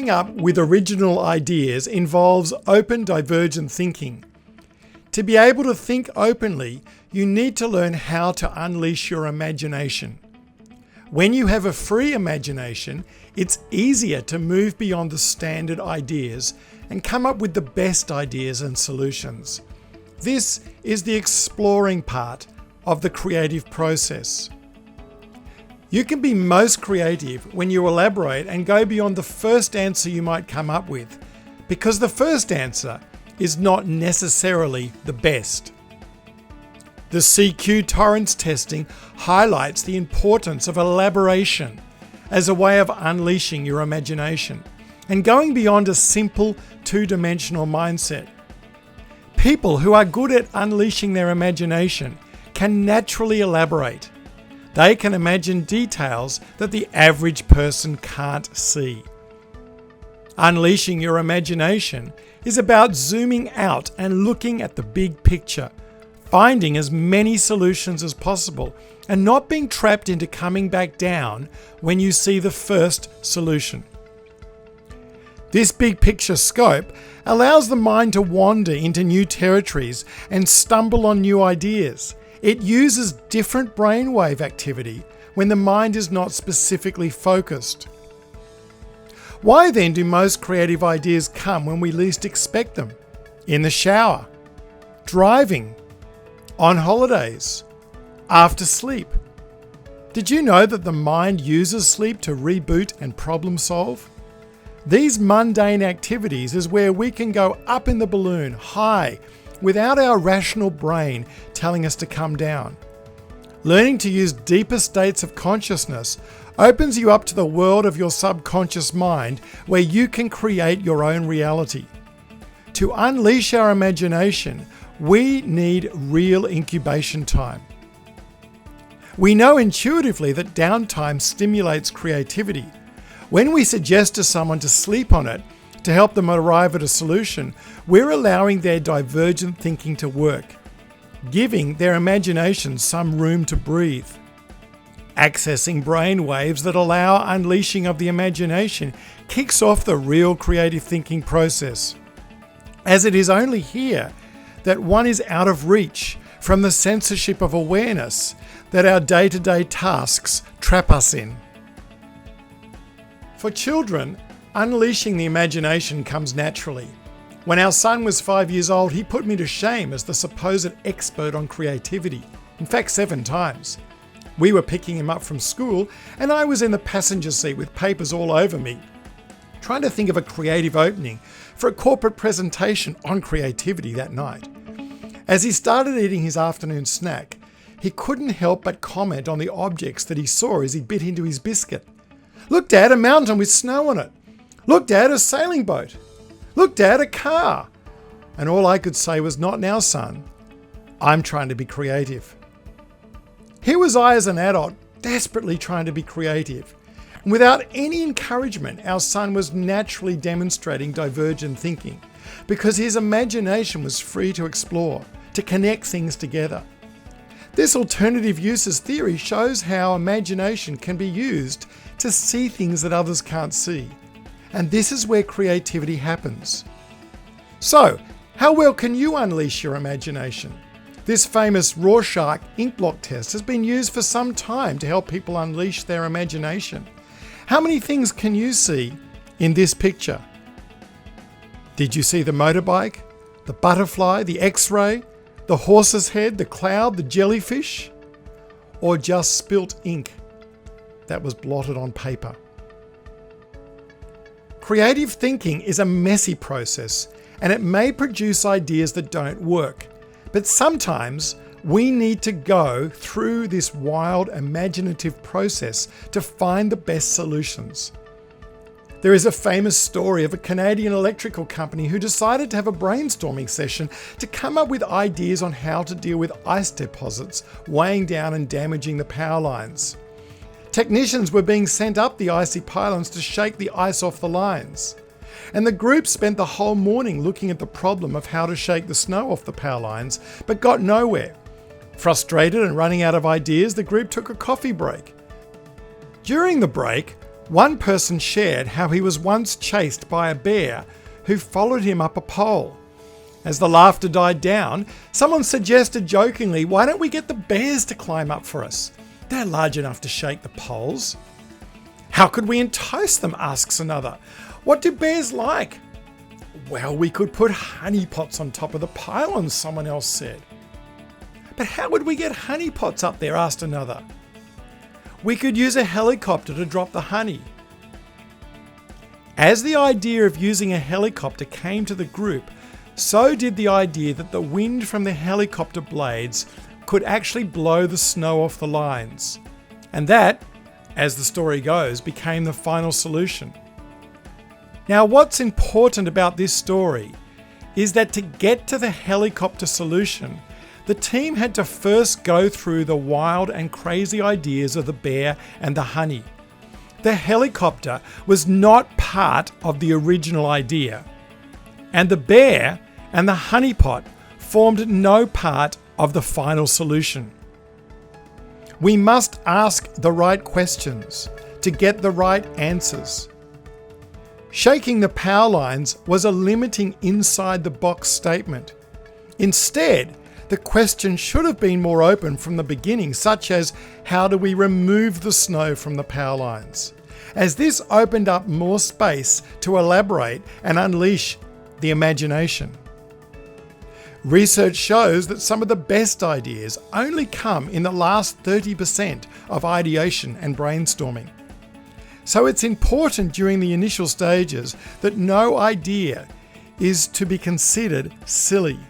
Coming up with original ideas involves open divergent thinking. To be able to think openly, you need to learn how to unleash your imagination. When you have a free imagination, it's easier to move beyond the standard ideas and come up with the best ideas and solutions. This is the exploring part of the creative process. You can be most creative when you elaborate and go beyond the first answer you might come up with, because the first answer is not necessarily the best. The CQ Torrance testing highlights the importance of elaboration as a way of unleashing your imagination and going beyond a simple two-dimensional mindset. People who are good at unleashing their imagination can naturally elaborate. They can imagine details that the average person can't see. Unleashing your imagination is about zooming out and looking at the big picture, finding as many solutions as possible, and not being trapped into coming back down when you see the first solution. This big picture scope allows the mind to wander into new territories and stumble on new ideas. It uses different brainwave activity when the mind is not specifically focused. Why then do most creative ideas come when we least expect them? In the shower, driving, on holidays, after sleep. Did you know that the mind uses sleep to reboot and problem solve? These mundane activities is where we can go up in the balloon, high, without our rational brain telling us to come down. Learning to use deeper states of consciousness opens you up to the world of your subconscious mind, where you can create your own reality. To unleash our imagination, we need real incubation time. We know intuitively that downtime stimulates creativity. When we suggest to someone to sleep on it to help them arrive at a solution, we're allowing their divergent thinking to work, giving their imagination some room to breathe. Accessing brain waves that allow unleashing of the imagination kicks off the real creative thinking process, as it is only here that one is out of reach from the censorship of awareness that our day-to-day tasks trap us in. For children, unleashing the imagination comes naturally. When our son was 5 years old, he put me to shame as the supposed expert on creativity. In fact, 7 times. We were picking him up from school, and I was in the passenger seat with papers all over me, trying to think of a creative opening for a corporate presentation on creativity that night. As he started eating his afternoon snack, he couldn't help but comment on the objects that he saw as he bit into his biscuit. "Look, Dad, a mountain with snow on it. Look, Dad, a sailing boat. Look, Dad, a car." And all I could say was, "Not now, son. I'm trying to be creative." Here was I as an adult, desperately trying to be creative. And without any encouragement, our son was naturally demonstrating divergent thinking, because his imagination was free to explore, to connect things together. This alternative uses theory shows how imagination can be used to see things that others can't see. And this is where creativity happens. So, how well can you unleash your imagination? This famous Rorschach ink blot test has been used for some time to help people unleash their imagination. How many things can you see in this picture? Did you see the motorbike, the butterfly, the X-ray, the horse's head, the cloud, the jellyfish? Or just spilt ink that was blotted on paper? Creative thinking is a messy process, and it may produce ideas that don't work. But sometimes we need to go through this wild imaginative process to find the best solutions. There is a famous story of a Canadian electrical company who decided to have a brainstorming session to come up with ideas on how to deal with ice deposits weighing down and damaging the power lines. Technicians were being sent up the icy pylons to shake the ice off the lines. And the group spent the whole morning looking at the problem of how to shake the snow off the power lines, but got nowhere. Frustrated and running out of ideas, the group took a coffee break. During the break, One person shared how he was once chased by a bear who followed him up a pole. As the laughter died down, someone suggested jokingly, "Why don't we get the bears to climb up for us? They're large enough to shake the poles." "How could we entice them?" asks another. "What do bears like?" "Well, we could put honey pots on top of the pylons," someone else said. "But how would we get honey pots up there?" asked another. "We could use a helicopter to drop the honey." As the idea of using a helicopter came to the group, so did the idea that the wind from the helicopter blades could actually blow the snow off the lines. And that, as the story goes, became the final solution. Now, what's important about this story is that to get to the helicopter solution, the team had to first go through the wild and crazy ideas of the bear and the honey. The helicopter was not part of the original idea, and the bear and the honey pot formed no part of the final solution. We must ask the right questions to get the right answers. Shaking the power lines was a limiting inside-the-box statement. Instead, the question should have been more open from the beginning, such as, how do we remove the snow from the power lines? As this opened up more space to elaborate and unleash the imagination. Research shows that some of the best ideas only come in the last 30% of ideation and brainstorming. So it's important during the initial stages that no idea is to be considered silly.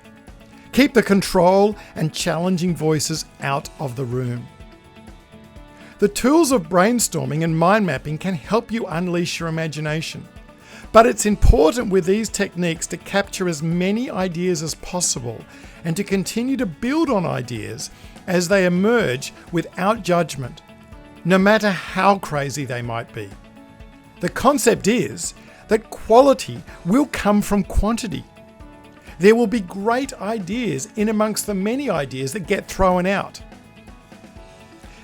Keep the control and challenging voices out of the room. The tools of brainstorming and mind mapping can help you unleash your imagination. But it's important with these techniques to capture as many ideas as possible and to continue to build on ideas as they emerge without judgment, no matter how crazy they might be. The concept is that quality will come from quantity. There will be great ideas in amongst the many ideas that get thrown out.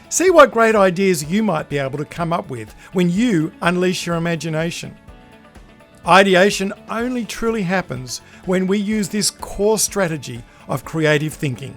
See what great ideas you might be able to come up with when you unleash your imagination. Ideation only truly happens when we use this core strategy of creative thinking.